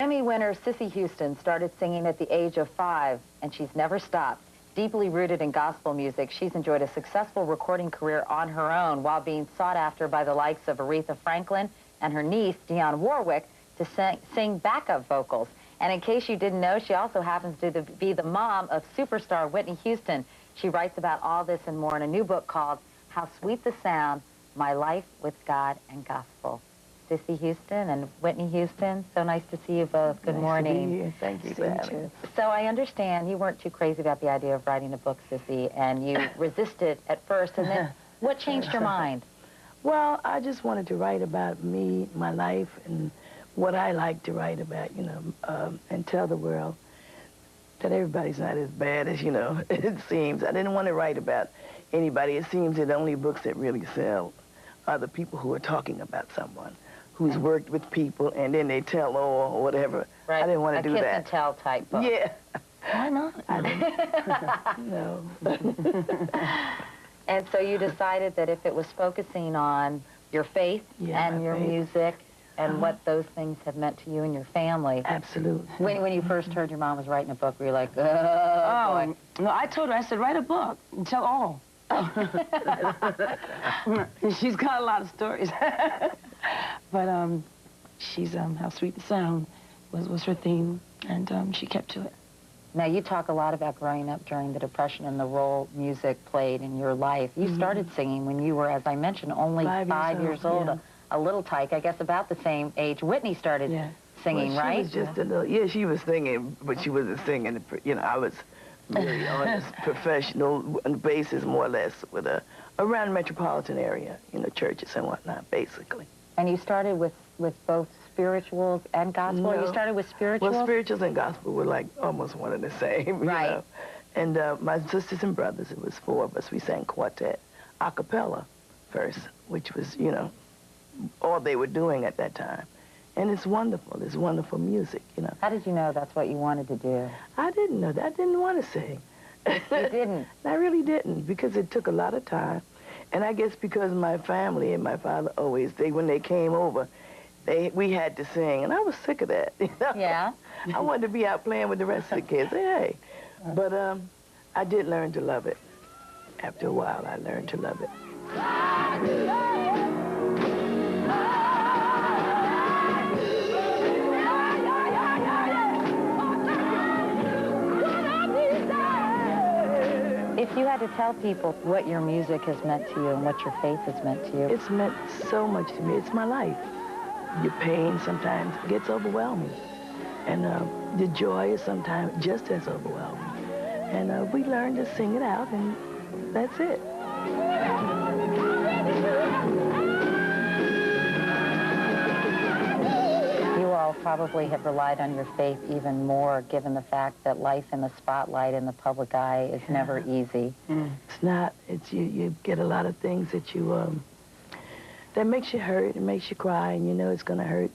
Emmy winner Cissy Houston started singing at the age of 5, and she's never stopped. Deeply rooted in gospel music, she's enjoyed a successful recording career on her own while being sought after by the likes of Aretha Franklin and her niece, Dionne Warwick, to sing backup vocals. And in case you didn't know, she also happens to be the mom of superstar Whitney Houston. She writes about all this and more in a new book called How Sweet the Sound, My Life with God and Gospel. Cissy Houston and Whitney Houston, so nice to see you both. Good morning. Nice to be here. Thank you for having us. So I understand you weren't too crazy about the idea of writing a book, Cissy, and you resisted at first, and then what changed your mind? Well, I just wanted to write about me, my life, and what I like to write about, you know, and tell the world that everybody's not as bad as, you know, it seems. I didn't want to write about anybody. It seems that the only books that really sell are the people who are talking about someone who's worked with people, and then they tell all or whatever. Right. I didn't want to do that. A kiss and tell type book. Yeah. Why not? I didn't. No. And so you decided that if it was focusing on your faith and your music and what those things have meant to you and your family. Absolutely. When you first heard your mom was writing a book, were you like, oh, boy. No, I told her, I said, write a book and tell all. She's got a lot of stories. But she's, How Sweet the Sound was her theme, and she kept to it. Now, you talk a lot about growing up during the Depression and the role music played in your life. You started singing when you were, as I mentioned, only 5 years old. Yeah. A little tyke, I guess about the same age. Whitney started singing, well, right? She was just a little, she was singing, but she wasn't singing. You know, I was really on a professional basis, more or less, with around the metropolitan area, you know, churches and whatnot, basically. And you started with both spirituals and gospel? No. You started with spirituals? Well, spirituals and gospel were like almost one and the same, you know. And my sisters and brothers, it was 4 of us, we sang quartet, a cappella first, which was, you know, all they were doing at that time. And it's wonderful music, you know. How did you know that's what you wanted to do? I didn't know that. I didn't want to sing. You didn't? I really didn't, because it took a lot of time. And I guess because my family and my father always, when they came over, we had to sing, and I was sick of that, you know? Yeah. I wanted to be out playing with the rest of the kids. Hey. But I did learn to love it. After a while, I learned to love it. If you had to tell people what your music has meant to you and what your faith has meant to you. It's meant so much to me. It's my life. Your pain sometimes gets overwhelming. And the joy is sometimes just as overwhelming. And we learn to sing it out, and that's it. You all probably have relied on your faith even more, given the fact that life in the spotlight in the public eye is never easy. It's not. It's you get a lot of things that you that makes you hurt, it makes you cry, and you know it's going to hurt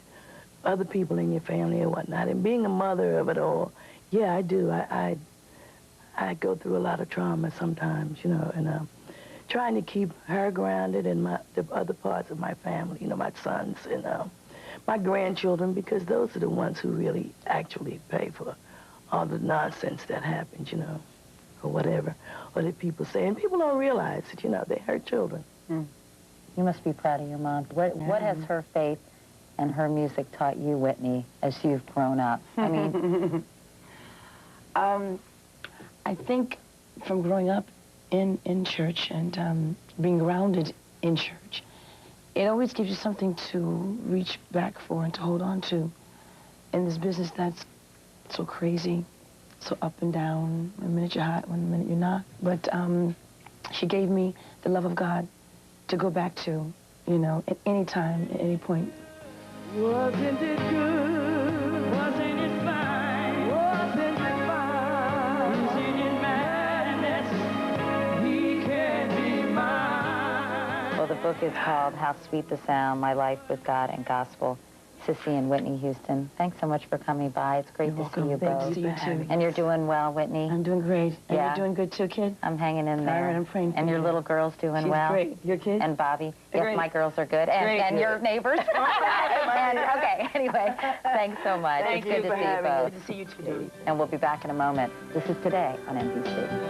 other people in your family or whatnot. And being a mother of it all, yeah, I do. I go through a lot of trauma sometimes, you know, and trying to keep her grounded and the other parts of my family, you know, my sons and my grandchildren, because those are the ones who really actually pay for all the nonsense that happens, you know, or whatever, or that people say. And people don't realize that, you know, they hurt children. You must be proud of your mom. What has her faith and her music taught you, Whitney, as you've grown up? I mean... I think from growing up in church and being grounded in church, it always gives you something to reach back for and to hold on to in this business that's so crazy, so up and down. One minute you're hot, one minute you're not. But she gave me the love of God to go back to, you know, at any time, at any point. Wasn't it good? Wasn't it fine? Wasn't it fine? Isn't it madness? He can't be mine. Well, the book is called How Sweet the Sound, My Life with God and Gospel. Cissy and Whitney Houston. Thanks so much for coming by. It's great to see you Thanks both. to you too. And you're doing well, Whitney? I'm doing great. And Yeah. you're doing good too, kid? I'm hanging in there. All right, I'm praying for And your you. little girl's doing She's well? great. Your kid? And Bobby? They're Yes, great. my girls are good. And, Great. and your neighbors? And, okay, anyway, thanks so much. Thank it's good you to for see you having me. both. Good to see you too, Dee. And we'll be back in a moment. This is Today on NBC.